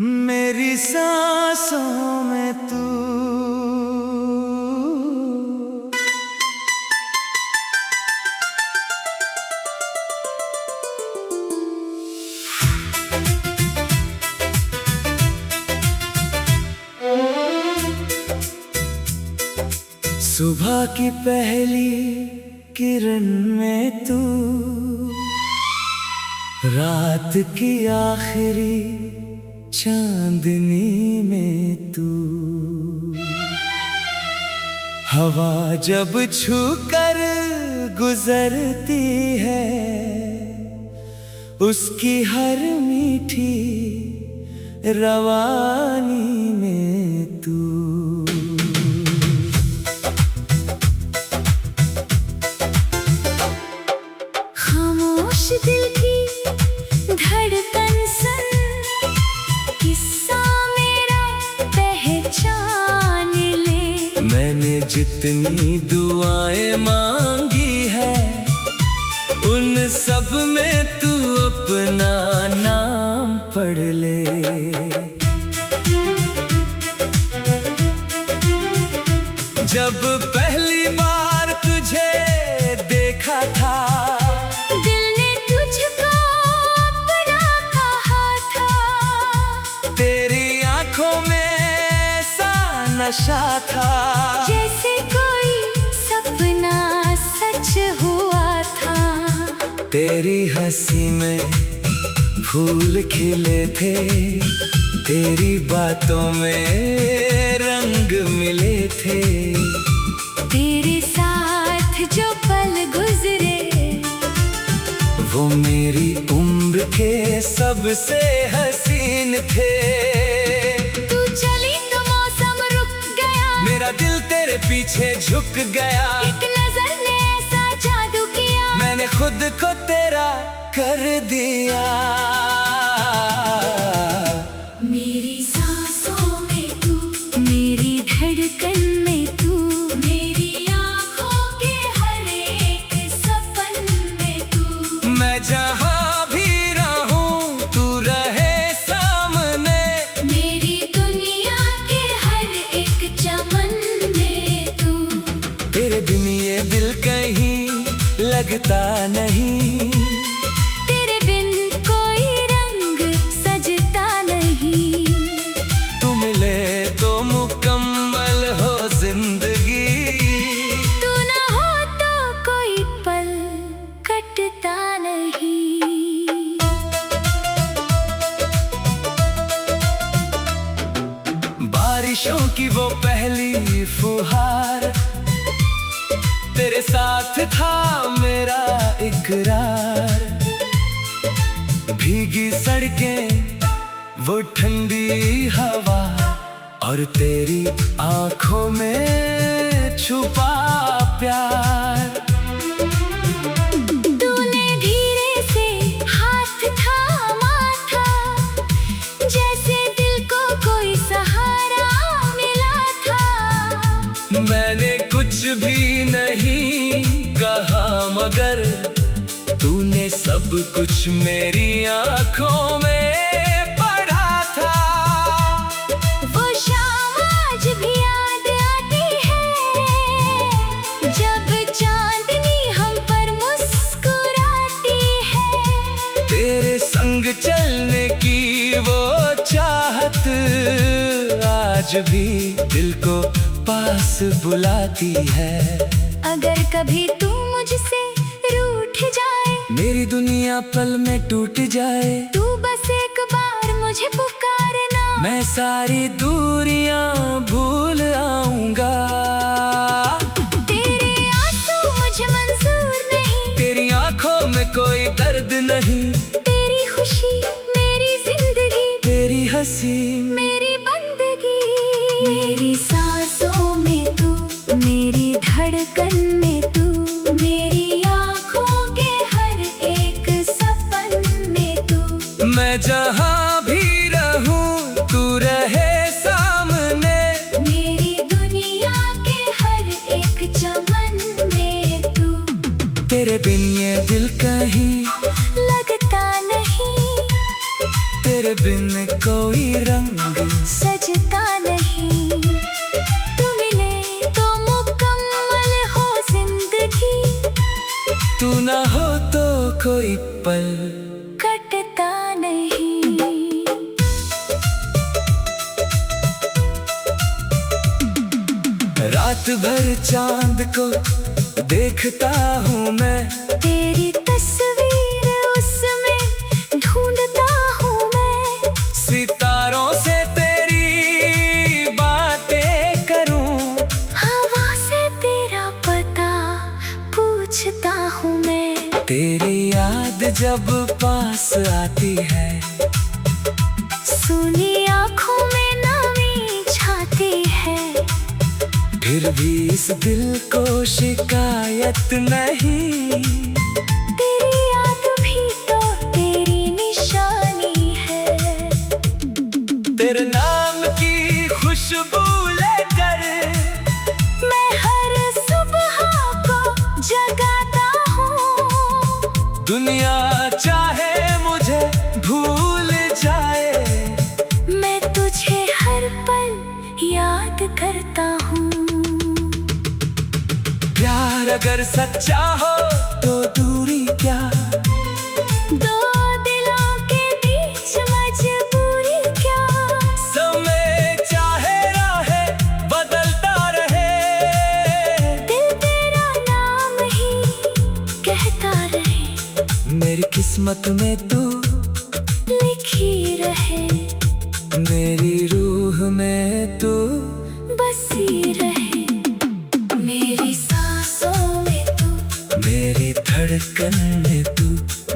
मेरी सांसों में तू, सुबह की पहली किरण में तू, रात की आखिरी चांदनी में तू, हवा जब छूकर गुजरती है उसकी हर मीठी रवानी में तू। खामोश दिल की धड़कन सन किस्सा मेरा पहचान ले। मैंने जितनी दुआएं मांगी है उन सब में तू अपना नाम पढ़ ले। जब पहली बार तुझे देखा था दिल ने तुझको अपना कहा था। तेरी आंखों में ऐसा नशा था जैसे कोई सपना सच हुआ था। तेरी हंसी में फूल खिले थे, तेरी बातों में रंग मिले थे। तेरे साथ जो पल गुजरे वो मेरी उम्र के सबसे हसीन थे। तू चली तो मौसम रुक गया, मेरा दिल तेरे पीछे झुक गया। एक नजर ने ऐसा जादू किया, मैंने खुद को तेरा कर दिया। मेरी सांसों में तू, मेरी धड़कन में तू, मेरी आँखों के हर एक सपन में तू। मैं जहाँ भी रहूं तू रहे सामने, मेरी दुनिया के हर एक चमन में तू। तेरे बिन ये दिल कहीं लगता नहीं, तेरे बिन कोई रंग सजता नहीं। तू मिले तो मुकम्मल हो जिंदगी, तू ना हो तो कोई पल कटता नहीं। बारिशों की वो पहली फुहार, तेरे साथ था मेरा इकरार। भीगी सड़कें वो ठंडी हवा और तेरी आंखों में छुपा प्यार। तूने धीरे से हाथ थामा था जैसे दिल को कोई सहारा मिला था। मैंने कुछ भी नहीं कहा मगर तूने सब कुछ मेरी आंखों में पढ़ा था। वो शाम आज भी याद आती है जब चांदनी हम पर मुस्कुराती है। तेरे संग चलने की वो चाहत आज भी दिल को पास बुलाती है। अगर कभी तू मुझसे रूठ जाए, मेरी दुनिया पल में टूट जाए, तू बस एक बार मुझे पुकारना। मैं सारी दूरियां भूल आऊंगा। तेरे आंसू मुझे मंजूर नहीं, तेरी आंखों में कोई दर्द नहीं, तेरी खुशी मेरी जिंदगी, तेरी हंसी मेरी बंदगी। मेरी सांसों में तू, मेरी धड़कन में तू, मेरी आँखों के हर एक सपन में तू। मैं जहाँ भी रहूं तू रहे सामने, मेरी दुनिया के हर एक चमन में तू। तेरे बिन ये दिल कहीं लगता नहीं, तेरे तेरे बिन कोई रंग सजता नहीं। तू मिले तो मुकम्मल हो जिंदगी, तू ना हो तो कोई पल कटता नहीं। रात भर चांद को देखता हूँ मैं, तेरी तस्वीर उसमें ढूंढता हूँ मैं। सितारों से तेरी बातें करूँ, हवा से तेरा पता पूछता हूँ मैं। तेरी याद जब पास आती है, सुनी आँखों में नमी छाती है। फिर भी इस दिल को शिकायत नहीं। तेरी याद भी तो तेरी निशानी है। तेरे नाम की खुशबू लेकर मैं हर सुबह को जगाता हूँ। दुनिया चाहे मुझे भूल जाए, मैं तुझे हर पल याद करता हूँ। प्यार अगर सच्चा हो तो दूरी क्या, दो दिलों के बीच मजबूरी क्या। समय चाहे राहें बदलता रहे, दिल तेरा नाम ही कहता रहे। मेरी किस्मत में तू लिखी रहे, मेरी रूह में तू बसी रहे। मेरी सांसों में तू, मेरी धड़कन में तू,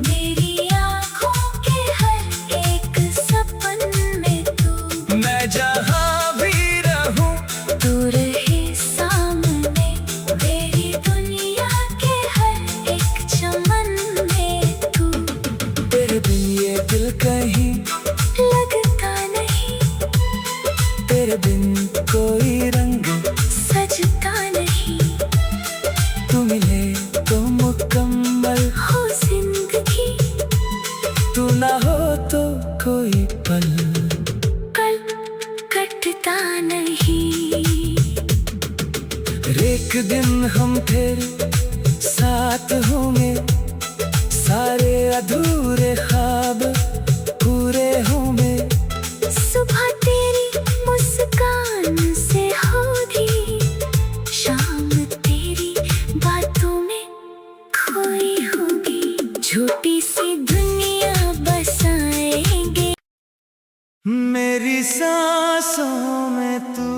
मेरी आँखों के हर एक सपन में तू। मैं जहाँ भी रहूं तू रहे सामने, मेरी दुनिया के हर एक चमन में तू। तेरे बिन ये दिल कहीं लगता नहीं, तेरे बिन कोई रंग सजता नहीं। तू मिले तो मुकम्मल हो जिंदगी, तू ना हो तो कोई पल कल कटता नहीं। एक दिन हम फिर साथ होंगे, सारे अधूरे ख्वाब पूरे होंगे। सुबह तेरी मुस्कान से होगी, शाम तेरी बातों में खोई होगी। छोटी सी दुनिया बसाएंगे मेरी सांसों में तू।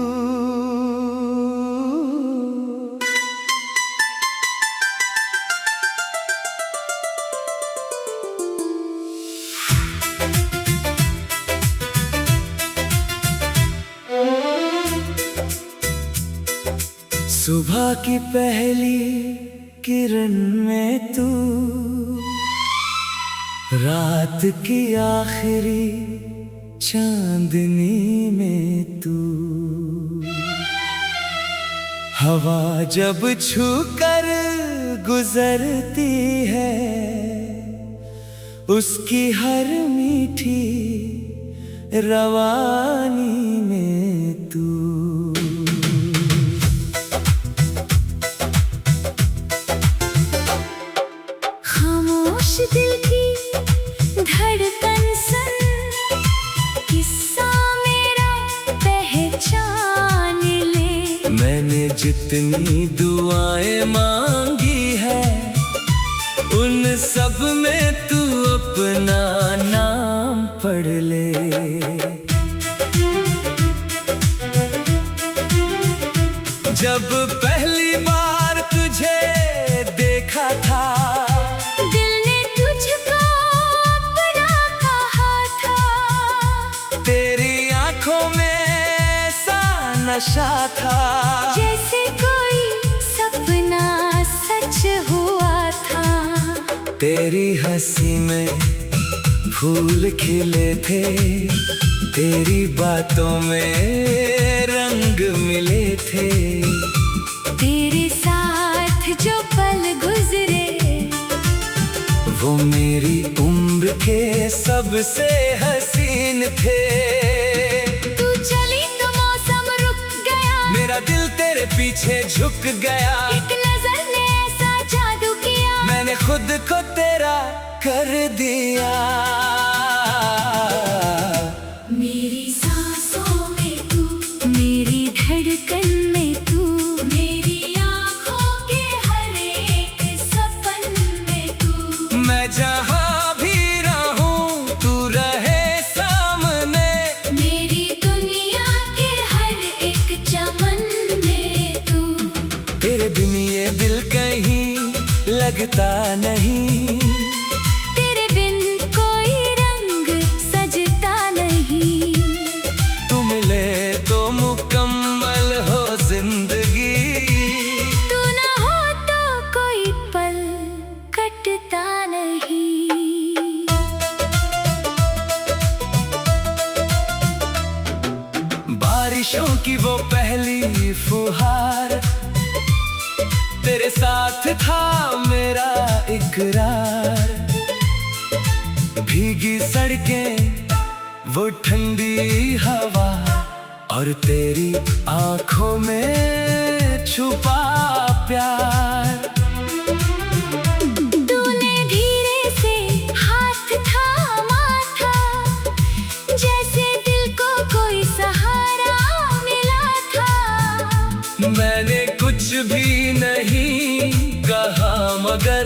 सुबह की पहली किरण में तू, रात की आखिरी चांदनी में तू। हवा जब छूकर गुजरती है, उसकी हर मीठी रवानी में तू। खामोश दिल की धड़कन सुन, किस्सा मेरा पहचान ले। मैंने जितनी दुआएं मांगी है, उन सब में तू अपना नाम पढ़ ले। जब पहली बार तुझे देखा था, दिल ने तुझको अपना कहा था। तेरी आंखों में ऐसा नशा था, जैसे कोई सपना सच हुआ था। तेरी हंसी में फूल खिले थे, तेरी बातों में रंग मिले थे। तेरे साथ जो पल गुजरे, वो मेरी उम्र उम्र के सबसे हसीन थे। तू चली तो मौसम रुक गया, मेरा दिल तेरे पीछे झुक गया। एक नजर ने ऐसा जादू किया, मैंने खुद को तेरा कर दिया। मेरी सांसों में तू, मेरी धड़कन में तू, मेरी आँखों के हर एक सपन में तू। मैं जहाँ भी रहूं तू रहे सामने, मेरी दुनिया के हर एक चमन में तू। तेरे बिन ये दिल कहीं लगता नहीं, तेरे बिन कोई रंग सजता नहीं। तू मिले तो मुकम्मल हो जिंदगी, तू ना हो तो कोई पल कटता नहीं। बारिशों की वो पहली फुहार, तेरे साथ था मेरा इकरार। भीगी सड़कें, वो ठंडी हवा, और तेरी आंखों में छुपा प्यार। तूने धीरे से हाथ थामा था, जैसे दिल को कोई सहारा मिला था। मैंने कुछ भी नहीं कहा, मगर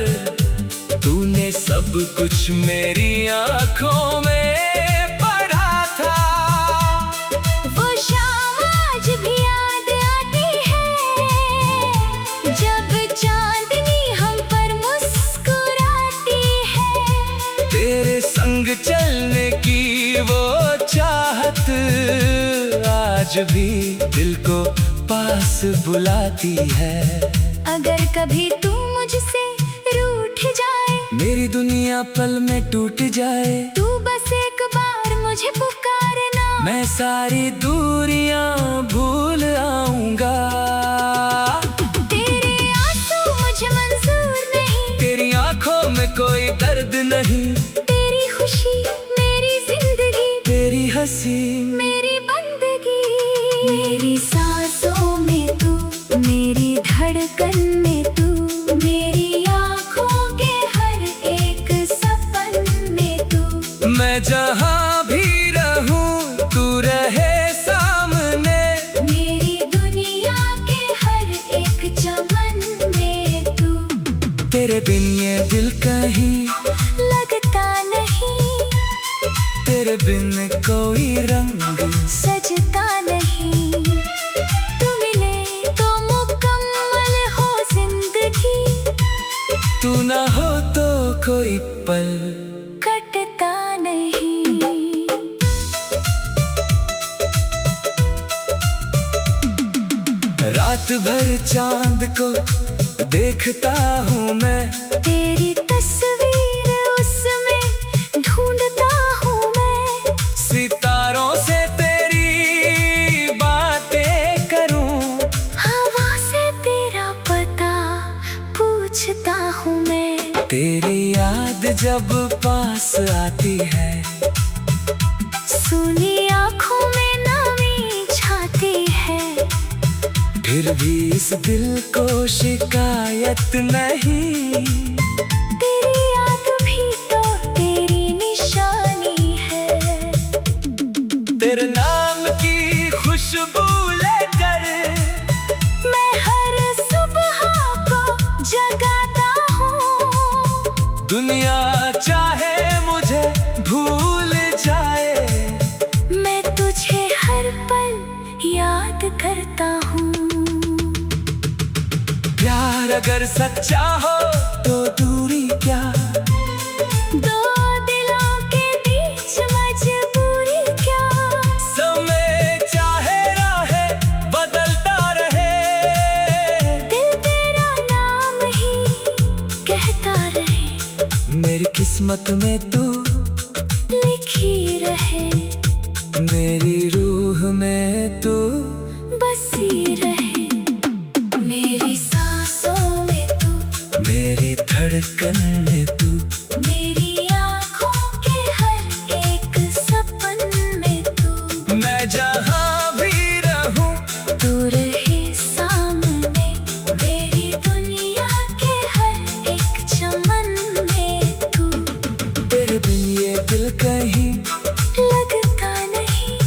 तूने सब कुछ मेरी आंखों में पढ़ा था। वो शाम आज भी याद आती है, जब चांदनी हम पर मुस्कुराती है। तेरे संग चलने की वो चाहत आज भी दिल को पास बुलाती है। अगर कभी तू मुझसे रूठ जाए, मेरी दुनिया पल में टूट जाए, तू बस एक बार मुझे पुकारना। मैं सारी दूरियां भूल आऊंगा। तेरे आंसू मुझे मंजूर नहीं, तेरी आंखों में कोई दर्द नहीं, तेरी खुशी मेरी जिंदगी, तेरी हंसी मेरी बंदगी। मेरी सांसों में तू, मेरी धड़कन में तू, मेरी आँखों के हर एक सपन में तू। मैं जहाँ भी रहूं तू रहे सामने, मेरी दुनिया के हर एक चमन में तू। तेरे बिन ये दिल कहीं लगता नहीं, तेरे बिन कोई रंग सजता नहीं। तू मिले तो मुकम्मल हो जिंदगी, तू ना हो तो कोई पल कटता नहीं। रात भर चांद को देखता हूँ मैं, तेरी तस्वीर उसमें ढूंढता हूँ मैं। सितारों से तेरी बातें करूँ, हवा से तेरा पता पूछता हूँ मैं। तेरी याद जब पास आती है, सुनी आँखों में नमी छाती है। फिर भी इस दिल को शिकायत नहीं। तेरी याद भी तो तेरी निशानी है। तेरे नाम की खुशबू लेकर मैं हर सुबह को जगाता हूँ। दुनिया चाहे मुझे भूल जाए, मैं तुझे हर पल याद करता हूँ। प्यार अगर सच्चा हो तो दूरी क्या, दो दिलों के बीच मजबूरी क्या। समय चाहे राहें बदलता रहे, दिल तेरा नाम ही कहता रहे। मेरी किस्मत में तू लिखी रहे, मेरी रूह में तू बसी रहे। मेरी सांसों में तू, मेरी धड़कन में तू, मेरी आँखों जहाँ भी रहूं तू रहे सामने, तेरी दुनिया के हर एक चमन में तू। तेरे बिन ये दिल कहीं लगता नहीं,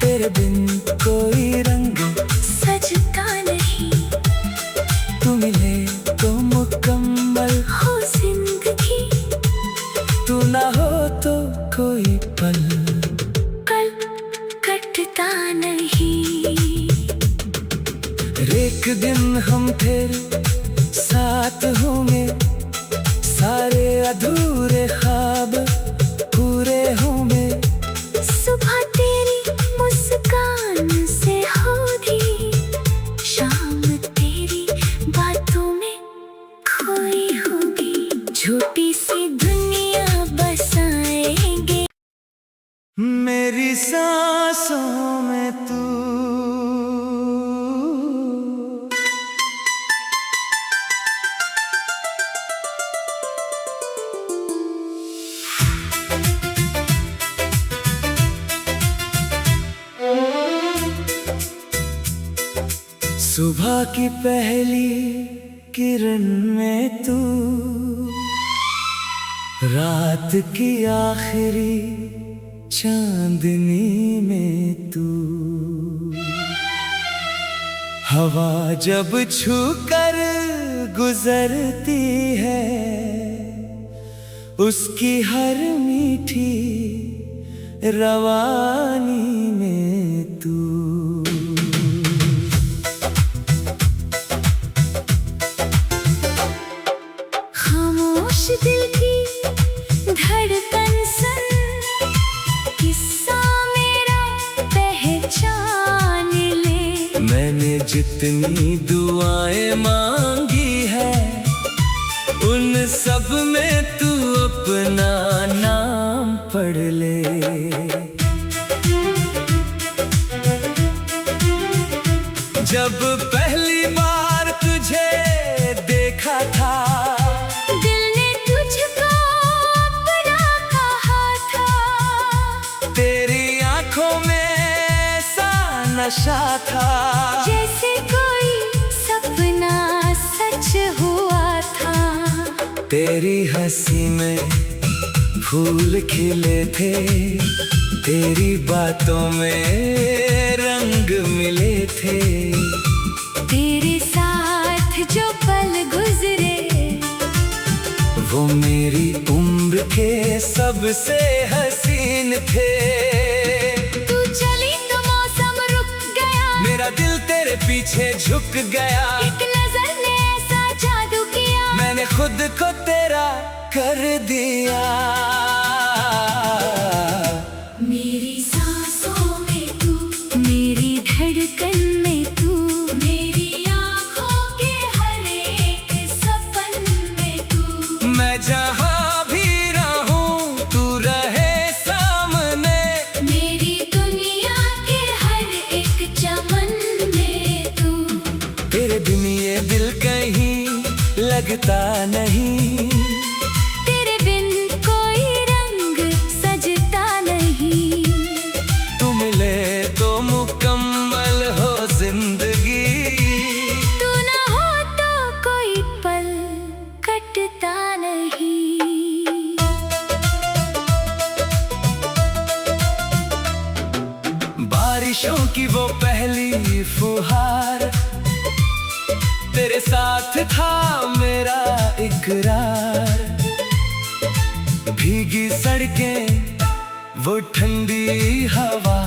तेरे बिन कोई रंग सजता नहीं। तू मिले तो मुकम्मल हो जिंदगी, तू ना हो तो कोई पल कल कटता नहीं। एक दिन हम फिर साथ होंगे, सारे अधूरे ख्वाब पूरे होंगे। सुबह तेरी मुस्कान से होगी, शाम तेरी बातों में खोई होगी। छोटी सी दुनिया बसाएंगे मेरी सांसों में तू। सुबह की पहली किरण में तू, रात की आखिरी चांदनी में तू। हवा जब छूकर गुजरती है, उसकी हर मीठी रवानी में तू। खामोश दिल की धड़कन सुन, किस्सा मेरा पहचान ले। मैंने जितनी दुआएं मांगी है, उन सब में तू अपना नाम पढ़ ले। जब पहली बार तुझे देखा था, दिल ने तुझको अपना कहा था। तेरी आंखों में ऐसा नशा था, जैसे कोई सपना सच हुआ था। तेरी हंसी में फूल खिले थे, तेरी बातों में रंग मिले थे। तेरे साथ जो पल गुजरे, वो मेरी उम्र के सबसे हसीन थे। तू चली तो मौसम रुक गया, मेरा दिल तेरे पीछे झुक गया। एक नजर ने ऐसा जादू किया, मैंने खुद को तेरा कर दिया। मेरी सांसों में तू, मेरी धड़कन में तू, मेरी आँखों के हर एक सपन में तू। मैं जहाँ भी रहूं तू रहे सामने, मेरी दुनिया के हर एक चमन में तू। तेरे बिन ये दिल कहीं लगता नहीं, तेरे बिन कोई रंग सजता नहीं। तू मिले तो मुकम्मल हो जिंदगी, तू ना हो तो कोई पल कटता नहीं। बारिशों की वो पहली फुहार, तेरे साथ था मेरा इकरार। भीगी सड़कें, वो ठंडी हवा,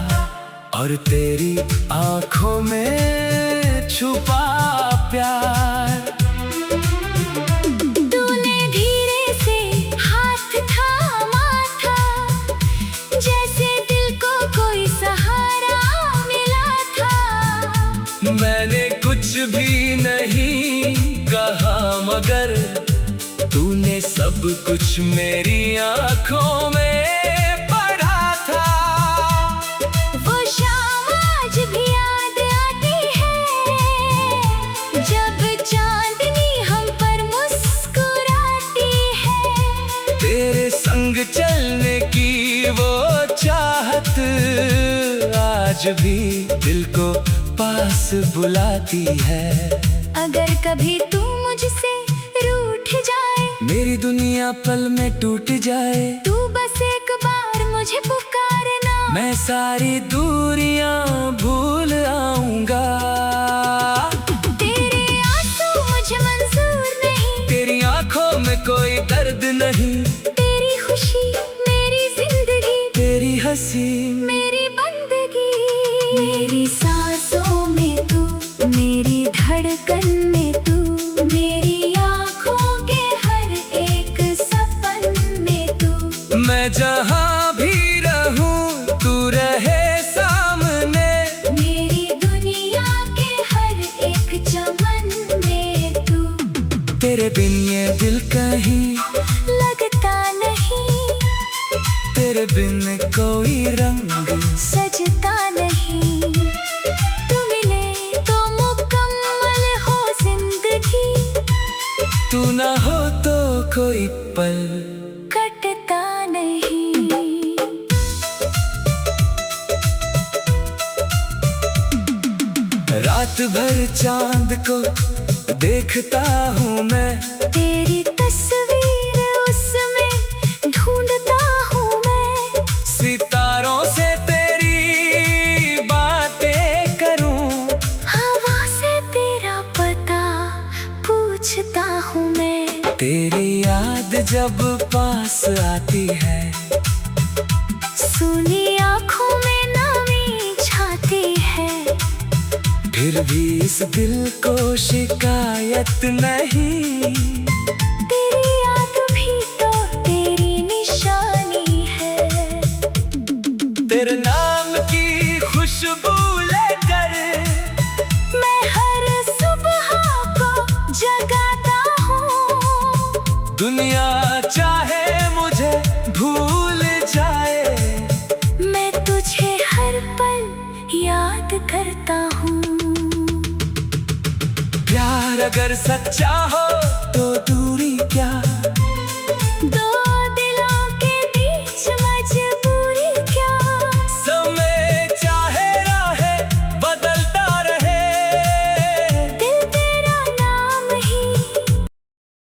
और तेरी आंखों में छुपा प्यार। तूने धीरे से हाथ थामा था, जैसे दिल को कोई सहारा मिला था। मैंने कुछ भी नहीं कहा, मगर तूने सब कुछ मेरी आंखों में पढ़ा था। वो शाम आज भी याद आती है, जब चांदनी हम पर मुस्कुराती है। तेरे संग चलने की वो चाहत आज भी दिल को पास बुलाती है। अगर कभी तू मुझसे रूठ जाए, मेरी दुनिया पल में टूट जाए, तू बस एक बार मुझे पुकारना, मैं सारी दूरियां भूल आऊंगा। तेरे आंसू मुझे मंजूर नहीं, तेरी आंखों में कोई दर्द नहीं, तेरी खुशी मेरी जिंदगी, तेरी हंसी मेरी बंदगी। मेरी सांसों में तू, मेरी धड़कन में तू, मेरी आँखों के हर एक सपन में तू। मैं जहाँ भी रहूं तू रहे सामने, मेरी दुनिया के हर एक चमन में तू। तेरे बिन ये दिल कहीं लगता नहीं, तेरे बिन कोई रंग सजता नहीं। तू मिले तो मुकम्मल हो जिंदगी, तू ना हो तो कोई पल कटता नहीं। रात भर चांद को देखता हूँ मैं, तेरी तस्वीर उसमें ढूंढता हूँ मैं, सितारों से तेरी बातें करूँ, हवा से तेरा पता पूछता हूँ मैं। तेरी याद जब पास आती है, सुनी आँखों में नमी छाती है, फिर भी इस दिल को शिकायत नहीं। तेरी याद भी तो तेरी निशानी है। तेरे नाम की खुशबू लेकर मैं हर सुबह को जगाता हूँ, दुनिया चाहे मुझे भूल जाए, मैं तुझे हर पल याद करता हूँ। प्यार अगर सच्चा हो तो दूरी क्या,